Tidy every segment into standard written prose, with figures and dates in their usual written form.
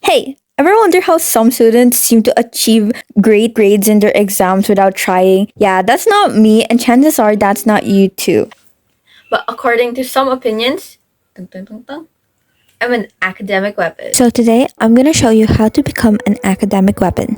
Hey, ever wonder how some students seem to achieve great grades in their exams without trying? Yeah, that's not me, and chances are that's not you too. But according to some opinions, dun, dun, dun, dun, I'm an academic weapon. So today, I'm gonna show you how to become an academic weapon.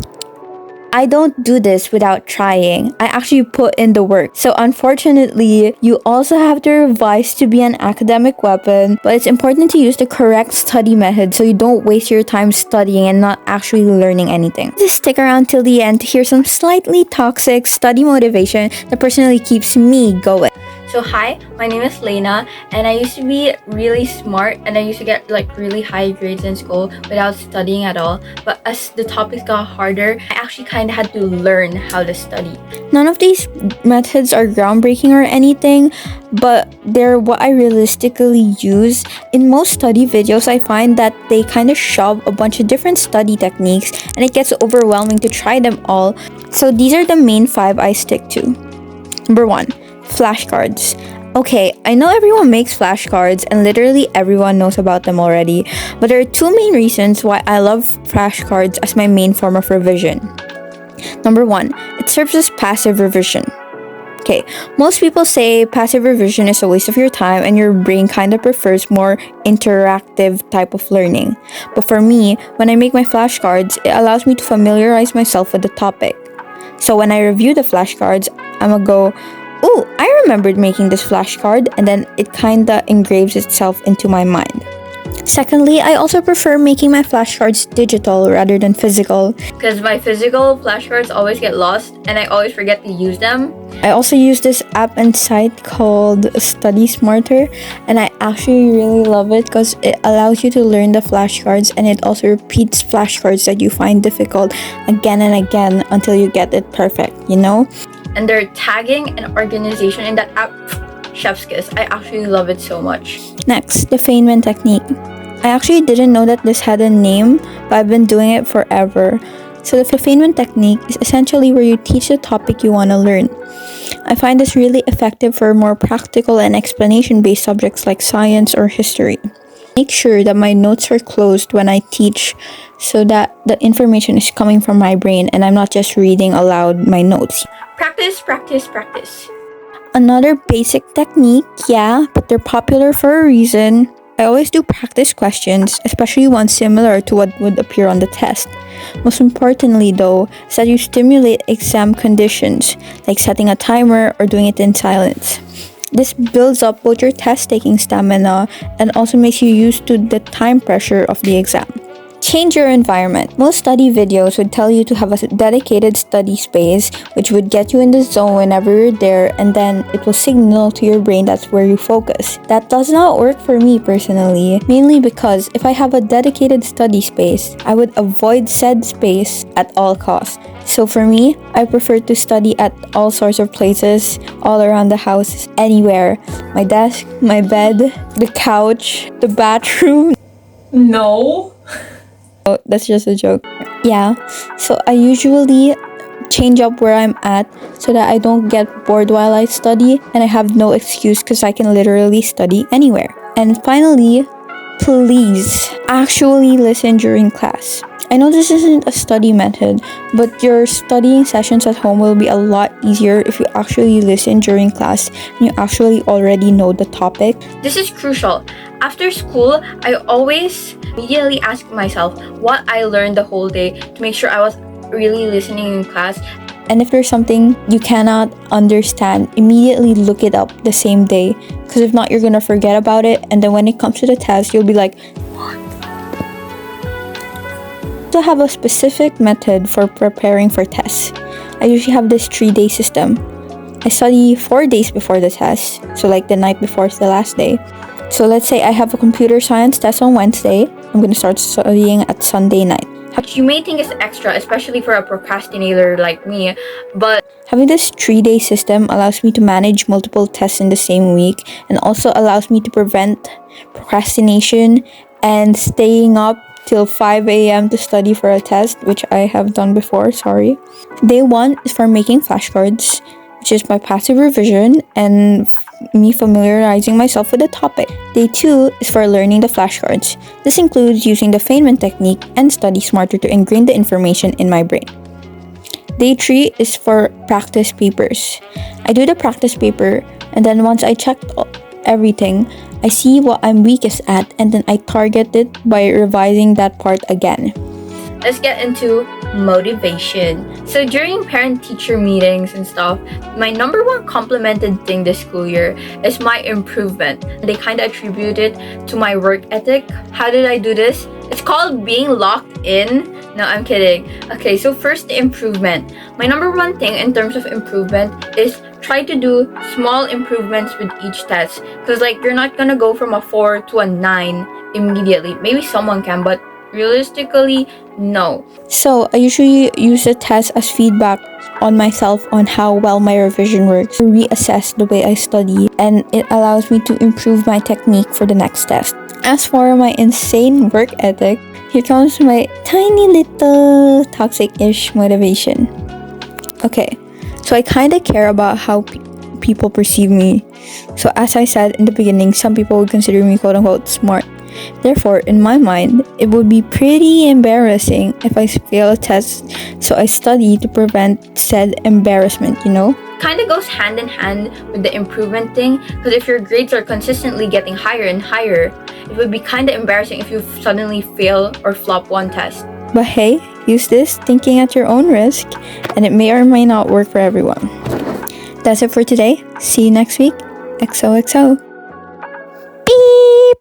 I don't do this without trying. I actually put in the work. So unfortunately, you also have to revise to be an academic weapon, but it's important to use the correct study method so you don't waste your time studying and not actually learning anything. Just stick around till the end to hear some slightly toxic study motivation that personally keeps me going. So hi, my name is Leina, and I used to be really smart and I used to get like really high grades in school without studying at all. But as the topics got harder, I actually kind of had to learn how to study. None of these methods are groundbreaking or anything, but they're what I realistically use. In most study videos, I find that they kind of shove a bunch of different study techniques and it gets overwhelming to try them all. So these are the main 5 I stick to. Number 1. Flashcards. Okay, I know everyone makes flashcards and literally everyone knows about them already, but there are 2 main reasons why I love flashcards as my main form of revision. Number 1, it serves as passive revision. Okay, most people say passive revision is a waste of your time and your brain kind of prefers more interactive type of learning. But for me, when I make my flashcards, it allows me to familiarize myself with the topic. So when I review the flashcards, I'm gonna go, oh, I remembered making this flashcard, and then it kinda engraves itself into my mind. Secondly, I also prefer making my flashcards digital rather than physical. Because my physical flashcards always get lost and I always forget to use them. I also use this app and site called Study Smarter, and I actually really love it because it allows you to learn the flashcards and it also repeats flashcards that you find difficult again and again until you get it perfect, you know? And their tagging and organization in that app, chef's kiss. I actually love it so much. Next, the Feynman Technique. I actually didn't know that this had a name, but I've been doing it forever. So the Feynman Technique is essentially where you teach the topic you want to learn. I find this really effective for more practical and explanation-based subjects like science or history. Make sure that my notes are closed when I teach so that the information is coming from my brain and I'm not just reading aloud my notes. Practice, practice, practice. Another basic technique, yeah, but they're popular for a reason. I always do practice questions, especially ones similar to what would appear on the test. Most importantly though, is that you stimulate exam conditions, like setting a timer or doing it in silence. This builds up both your test-taking stamina and also makes you used to the time pressure of the exam. Change your environment. Most study videos would tell you to have a dedicated study space, which would get you in the zone whenever you're there, and then it will signal to your brain that's where you focus. That does not work for me personally, mainly because if I have a dedicated study space, I would avoid said space at all costs. So for me, I prefer to study at all sorts of places, all around the house, anywhere. My desk, my bed, the couch, the bathroom. No. Oh, that's just a joke. Yeah, so I usually change up where I'm at so that I don't get bored while I study and I have no excuse because I can literally study anywhere. And finally, please actually listen during class. I know this isn't a study method, but your studying sessions at home will be a lot easier if you actually listen during class and you actually already know the topic. This is crucial. After school, I always immediately ask myself what I learned the whole day to make sure I was really listening in class. And if there's something you cannot understand, immediately look it up the same day. Because if not, you're gonna forget about it. And then when it comes to the test, you'll be like, to have a specific method for preparing for tests. I usually have this 3-day system. I study 4 days before the test, so like the night before the last day. So let's say I have a computer science test on Wednesday. I'm gonna start studying at Sunday night. You may think it's extra, especially for a procrastinator like me, but having this 3-day system allows me to manage multiple tests in the same week and also allows me to prevent procrastination and staying up till 5 a.m. to study for a test, which I have done before, sorry. Day 1 is for making flashcards, which is my passive revision, and me familiarizing myself with the topic. Day 2 is for learning the flashcards. This includes using the Feynman Technique and study smarter to ingrain the information in my brain. Day 3 is for practice papers. I do the practice paper, and then once I checked everything, I see what I'm weakest at, and then I target it by revising that part again. Let's get into motivation. So during parent-teacher meetings and stuff, my number one complimented thing this school year is my improvement. They kind of attribute it to my work ethic. How did I do this? It's called being locked in. No, I'm kidding. Okay, so first, the improvement. My number one thing in terms of improvement is try to do small improvements with each test. Because like you're not gonna go from a 4 to a 9 immediately. Maybe someone can, but realistically, no. So I usually use the test as feedback on myself on how well my revision works, to reassess the way I study, and it allows me to improve my technique for the next test. As for my insane work ethic, here comes my tiny little toxic-ish motivation. Okay, so I kind of care about how people perceive me. So as I said in the beginning, some people would consider me quote-unquote smart. Therefore, in my mind, it would be pretty embarrassing if I fail a test, so I study to prevent said embarrassment, you know? Kind of goes hand in hand with the improvement thing, because if your grades are consistently getting higher and higher, it would be kind of embarrassing if you suddenly fail or flop one test. But hey, use this thinking at your own risk, and it may or may not work for everyone. That's it for today. See you next week. XOXO. Beep!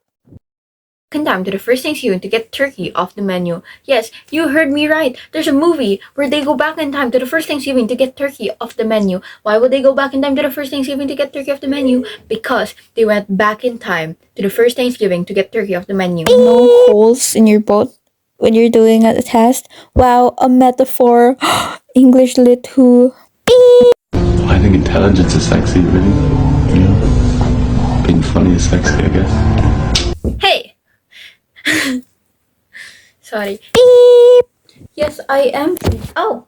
In time to the first Thanksgiving to get turkey off the menu. Yes, you heard me right. There's a movie where they go back in time to the first Thanksgiving to get turkey off the menu. Why would they go back in time to the first Thanksgiving to get turkey off the menu? Because they went back in time to the first Thanksgiving to get turkey off the menu. No holes in your boat when you're doing a test. Wow, a metaphor. English lit who? I think intelligence is sexy, really. You know, being funny is sexy, I guess. Hey! Sorry. Beep! Yes, I am. Oh!